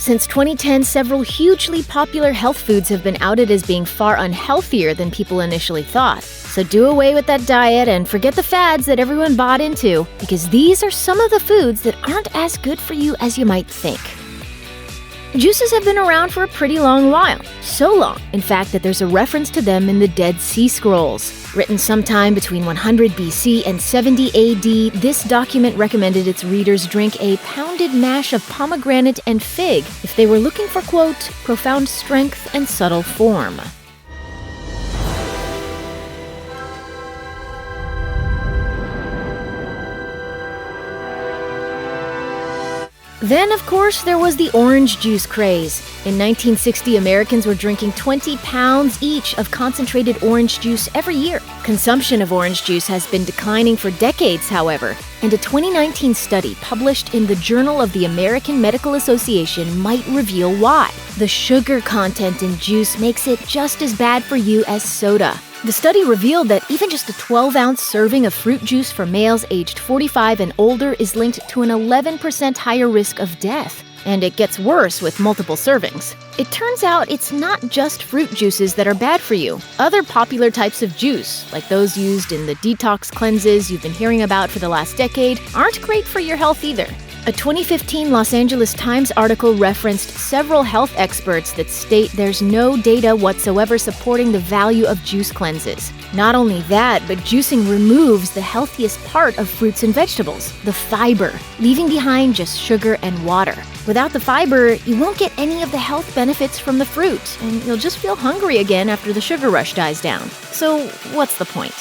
Since 2010, several hugely popular health foods have been outed as being far unhealthier than people initially thought. So do away with that diet and forget the fads that everyone bought into, because these are some of the foods that aren't as good for you as you might think. Juices have been around for a pretty long while. So long, in fact, that there's a reference to them in the Dead Sea Scrolls. Written sometime between 100 BC and 70 AD, this document recommended its readers drink a pounded mash of pomegranate and fig if they were looking for, quote, profound strength and subtle form. Then, of course, there was the orange juice craze. In 1960, Americans were drinking 20 pounds each of concentrated orange juice every year. Consumption of orange juice has been declining for decades, however, and a 2019 study published in the Journal of the American Medical Association might reveal why. The sugar content in juice makes it just as bad for you as soda. The study revealed that even just a 12-ounce serving of fruit juice for males aged 45 and older is linked to an 11% higher risk of death. And it gets worse with multiple servings. It turns out it's not just fruit juices that are bad for you. Other popular types of juice, like those used in the detox cleanses you've been hearing about for the last decade, aren't great for your health either. A 2015 Los Angeles Times article referenced several health experts that state there's no data whatsoever supporting the value of juice cleanses. Not only that, but juicing removes the healthiest part of fruits and vegetables, the fiber, leaving behind just sugar and water. Without the fiber, you won't get any of the health benefits from the fruit, and you'll just feel hungry again after the sugar rush dies down. So, what's the point?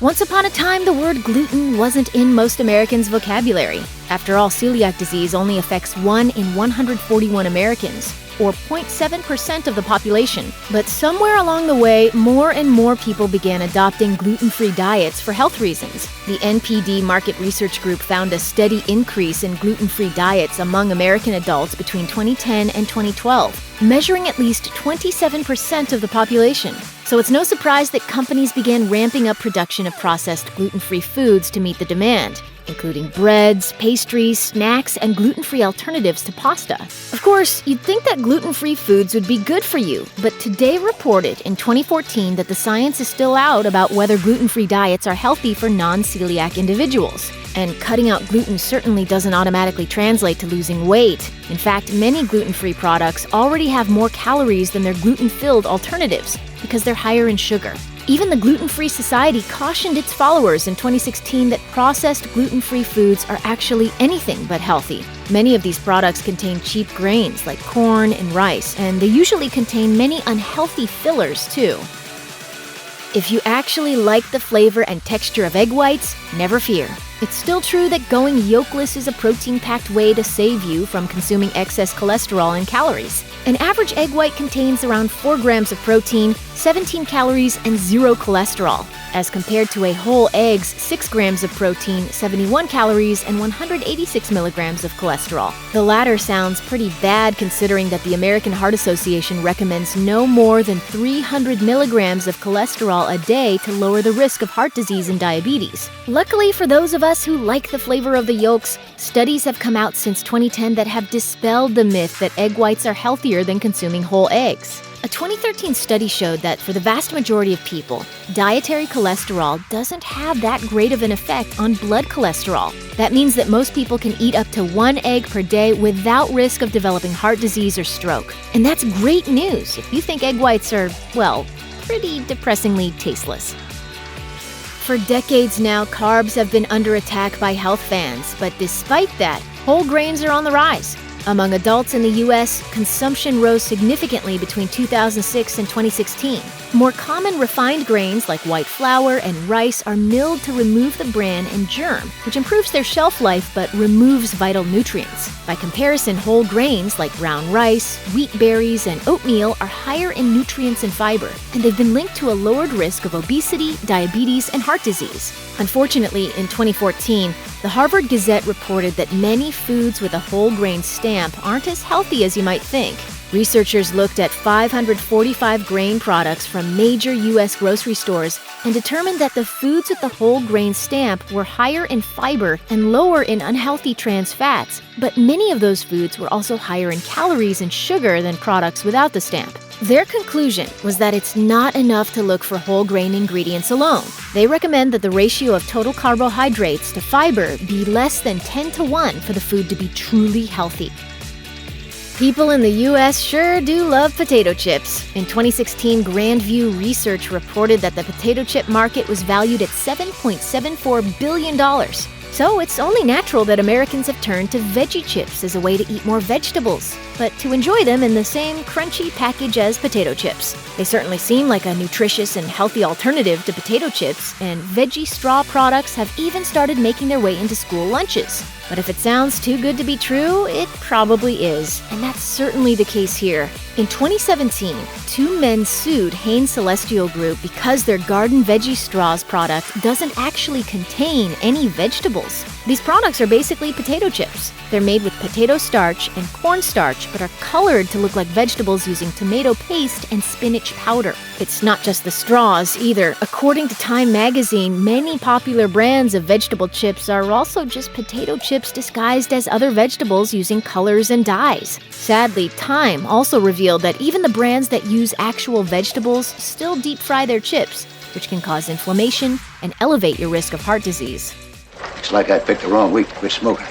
Once upon a time, the word gluten wasn't in most Americans' vocabulary. After all, celiac disease only affects 1 in 141 Americans, or 0.7% of the population. But somewhere along the way, more and more people began adopting gluten-free diets for health reasons. The NPD Market Research Group found a steady increase in gluten-free diets among American adults between 2010 and 2012, measuring at least 27% of the population. So it's no surprise that companies began ramping up production of processed gluten-free foods to meet the demand, including breads, pastries, snacks, and gluten-free alternatives to pasta. Of course, you'd think that gluten-free foods would be good for you, but Today reported in 2014 that the science is still out about whether gluten-free diets are healthy for non-celiac individuals. And cutting out gluten certainly doesn't automatically translate to losing weight. In fact, many gluten-free products already have more calories than their gluten-filled alternatives because they're higher in sugar. Even the Gluten-Free Society cautioned its followers in 2016 that processed gluten-free foods are actually anything but healthy. Many of these products contain cheap grains like corn and rice, and they usually contain many unhealthy fillers too. If you actually like the flavor and texture of egg whites, never fear. It's still true that going yolkless is a protein-packed way to save you from consuming excess cholesterol and calories. An average egg white contains around 4 grams of protein, 17 calories, and 0 cholesterol, as compared to a whole egg's 6 grams of protein, 71 calories, and 186 milligrams of cholesterol. The latter sounds pretty bad considering that the American Heart Association recommends no more than 300 milligrams of cholesterol a day to lower the risk of heart disease and diabetes. Luckily for those of us who like the flavor of the yolks, studies have come out since 2010 that have dispelled the myth that egg whites are healthier than consuming whole eggs. A 2013 study showed that for the vast majority of people, dietary cholesterol doesn't have that great of an effect on blood cholesterol. That means that most people can eat up to 1 egg per day without risk of developing heart disease or stroke. And that's great news if you think egg whites are, well, pretty depressingly tasteless. For decades now, carbs have been under attack by health fans, but despite that, whole grains are on the rise. Among adults in the U.S., consumption rose significantly between 2006 and 2016. More common refined grains like white flour and rice are milled to remove the bran and germ, which improves their shelf life but removes vital nutrients. By comparison, whole grains like brown rice, wheat berries, and oatmeal are higher in nutrients and fiber, and they've been linked to a lowered risk of obesity, diabetes, and heart disease. Unfortunately, in 2014, the Harvard Gazette reported that many foods with a whole grain stamp aren't as healthy as you might think. Researchers looked at 545 grain products from major U.S. grocery stores and determined that the foods with the whole grain stamp were higher in fiber and lower in unhealthy trans fats, but many of those foods were also higher in calories and sugar than products without the stamp. Their conclusion was that it's not enough to look for whole grain ingredients alone. They recommend that the ratio of total carbohydrates to fiber be less than 10-to-1 for the food to be truly healthy. People in the U.S. sure do love potato chips. In 2016, Grandview Research reported that the potato chip market was valued at $7.74 billion. So it's only natural that Americans have turned to veggie chips as a way to eat more vegetables, but to enjoy them in the same crunchy package as potato chips. They certainly seem like a nutritious and healthy alternative to potato chips, and veggie straw products have even started making their way into school lunches. But if it sounds too good to be true, it probably is, and that's certainly the case here. In 2017, 2 men sued Hain Celestial Group because their garden veggie straws product doesn't actually contain any vegetables. These products are basically potato chips. They're made with potato starch and cornstarch, but are colored to look like vegetables using tomato paste and spinach powder. It's not just the straws either. According to Time magazine, many popular brands of vegetable chips are also just potato chips disguised as other vegetables using colors and dyes. Sadly, Time also revealed that even the brands that use actual vegetables still deep fry their chips, which can cause inflammation and elevate your risk of heart disease. Looks like I picked the wrong week to quit smoking.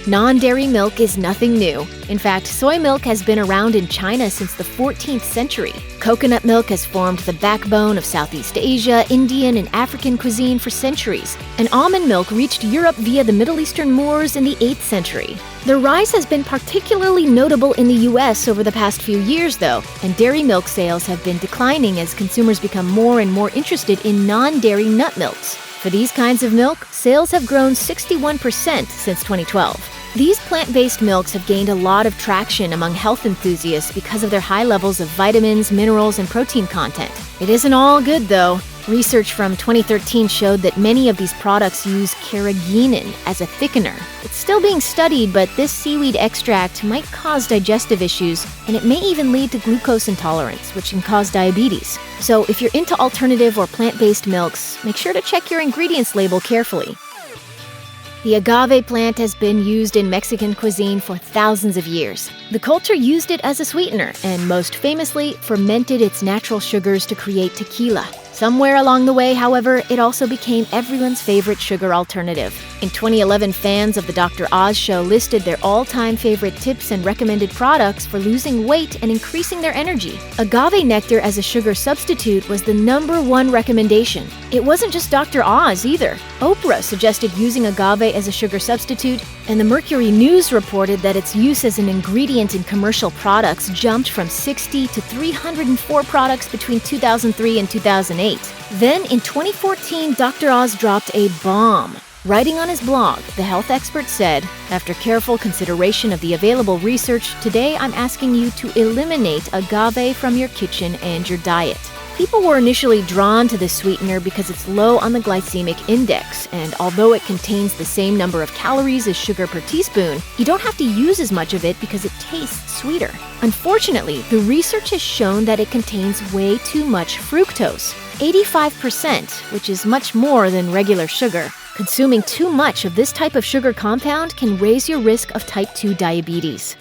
Non-dairy milk is nothing new. In fact, soy milk has been around in China since the 14th century. Coconut milk has formed the backbone of Southeast Asia, Indian, and African cuisine for centuries. And almond milk reached Europe via the Middle Eastern Moors in the 8th century. The rise has been particularly notable in the U.S. over the past few years, though, and dairy milk sales have been declining as consumers become more and more interested in non-dairy nut milks. For these kinds of milk, sales have grown 61% since 2012. These plant-based milks have gained a lot of traction among health enthusiasts because of their high levels of vitamins, minerals, and protein content. It isn't all good, though. Research from 2013 showed that many of these products use carrageenan as a thickener. It's still being studied, but this seaweed extract might cause digestive issues, and it may even lead to glucose intolerance, which can cause diabetes. So if you're into alternative or plant-based milks, make sure to check your ingredients label carefully. The agave plant has been used in Mexican cuisine for thousands of years. The culture used it as a sweetener and most famously fermented its natural sugars to create tequila. Somewhere along the way, however, it also became everyone's favorite sugar alternative. In 2011, fans of the Dr. Oz show listed their all-time favorite tips and recommended products for losing weight and increasing their energy. Agave nectar as a sugar substitute was the #1 recommendation. It wasn't just Dr. Oz either. Oprah suggested using agave as a sugar substitute, and the Mercury News reported that its use as an ingredient in commercial products jumped from 60 to 304 products between 2003 and 2008. Then, in 2014, Dr. Oz dropped a bomb. Writing on his blog, the health expert said, "After careful consideration of the available research, today I'm asking you to eliminate agave from your kitchen and your diet." People were initially drawn to this sweetener because it's low on the glycemic index, and although it contains the same number of calories as sugar per teaspoon, you don't have to use as much of it because it tastes sweeter. Unfortunately, the research has shown that it contains way too much fructose, 85%, which is much more than regular sugar. Consuming too much of this type of sugar compound can raise your risk of type 2 diabetes.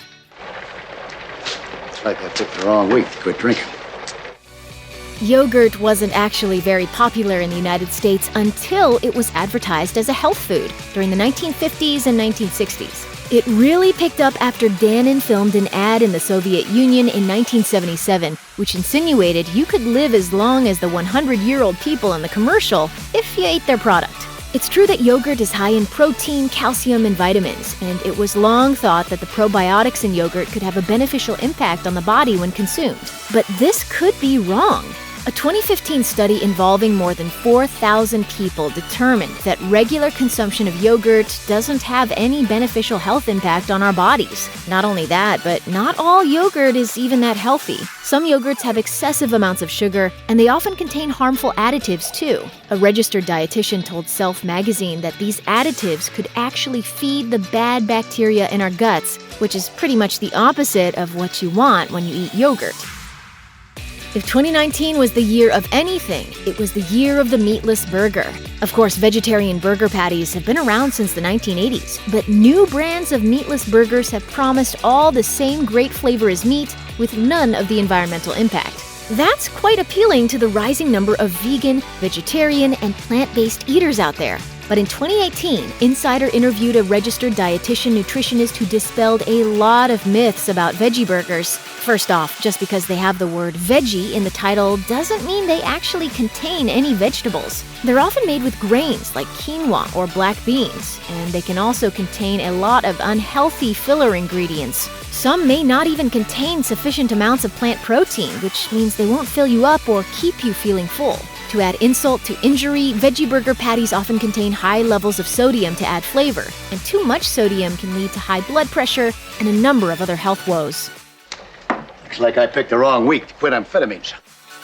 Looks like I picked the wrong week to quit drinking. Yogurt wasn't actually very popular in the United States until it was advertised as a health food during the 1950s and 1960s. It really picked up after Dannon filmed an ad in the Soviet Union in 1977, which insinuated you could live as long as the 100-year-old people in the commercial if you ate their product. It's true that yogurt is high in protein, calcium, and vitamins, and it was long thought that the probiotics in yogurt could have a beneficial impact on the body when consumed. But this could be wrong. A 2015 study involving more than 4,000 people determined that regular consumption of yogurt doesn't have any beneficial health impact on our bodies. Not only that, but not all yogurt is even that healthy. Some yogurts have excessive amounts of sugar, and they often contain harmful additives too. A registered dietitian told Self magazine that these additives could actually feed the bad bacteria in our guts, which is pretty much the opposite of what you want when you eat yogurt. If 2019 was the year of anything, it was the year of the meatless burger. Of course, vegetarian burger patties have been around since the 1980s, but new brands of meatless burgers have promised all the same great flavor as meat with none of the environmental impact. That's quite appealing to the rising number of vegan, vegetarian, and plant-based eaters out there. But in 2018, Insider interviewed a registered dietitian nutritionist who dispelled a lot of myths about veggie burgers. First off, just because they have the word veggie in the title doesn't mean they actually contain any vegetables. They're often made with grains like quinoa or black beans, and they can also contain a lot of unhealthy filler ingredients. Some may not even contain sufficient amounts of plant protein, which means they won't fill you up or keep you feeling full. To add insult to injury, veggie burger patties often contain high levels of sodium to add flavor, and too much sodium can lead to high blood pressure and a number of other health woes. Looks like I picked the wrong week to quit amphetamines.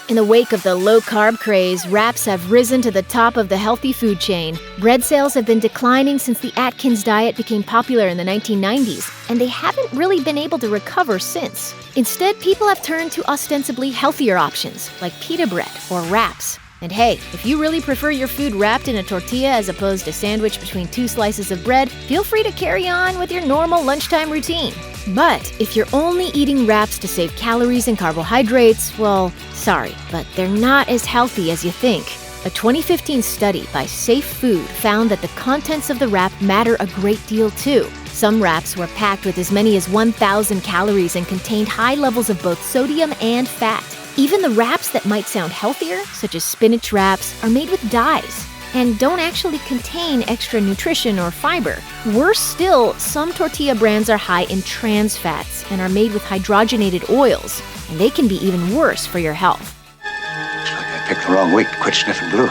In the wake of the low-carb craze, wraps have risen to the top of the healthy food chain. Bread sales have been declining since the Atkins diet became popular in the 1990s, and they haven't really been able to recover since. Instead, people have turned to ostensibly healthier options, like pita bread or wraps. And hey, if you really prefer your food wrapped in a tortilla as opposed to sandwiched between two slices of bread, feel free to carry on with your normal lunchtime routine. But if you're only eating wraps to save calories and carbohydrates, well, sorry, but they're not as healthy as you think. A 2015 study by Safe Food found that the contents of the wrap matter a great deal too. Some wraps were packed with as many as 1,000 calories and contained high levels of both sodium and fat. Even the wraps that might sound healthier, such as spinach wraps, are made with dyes and don't actually contain extra nutrition or fiber. Worse still, some tortilla brands are high in trans fats and are made with hydrogenated oils, and they can be even worse for your health. Looks like I picked the wrong week to quit sniffing glue.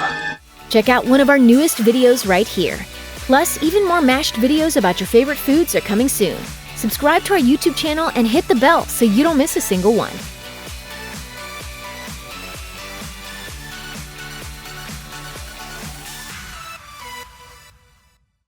Check out one of our newest videos right here. Plus, even more mashed videos about your favorite foods are coming soon. Subscribe to our YouTube channel and hit the bell so you don't miss a single one.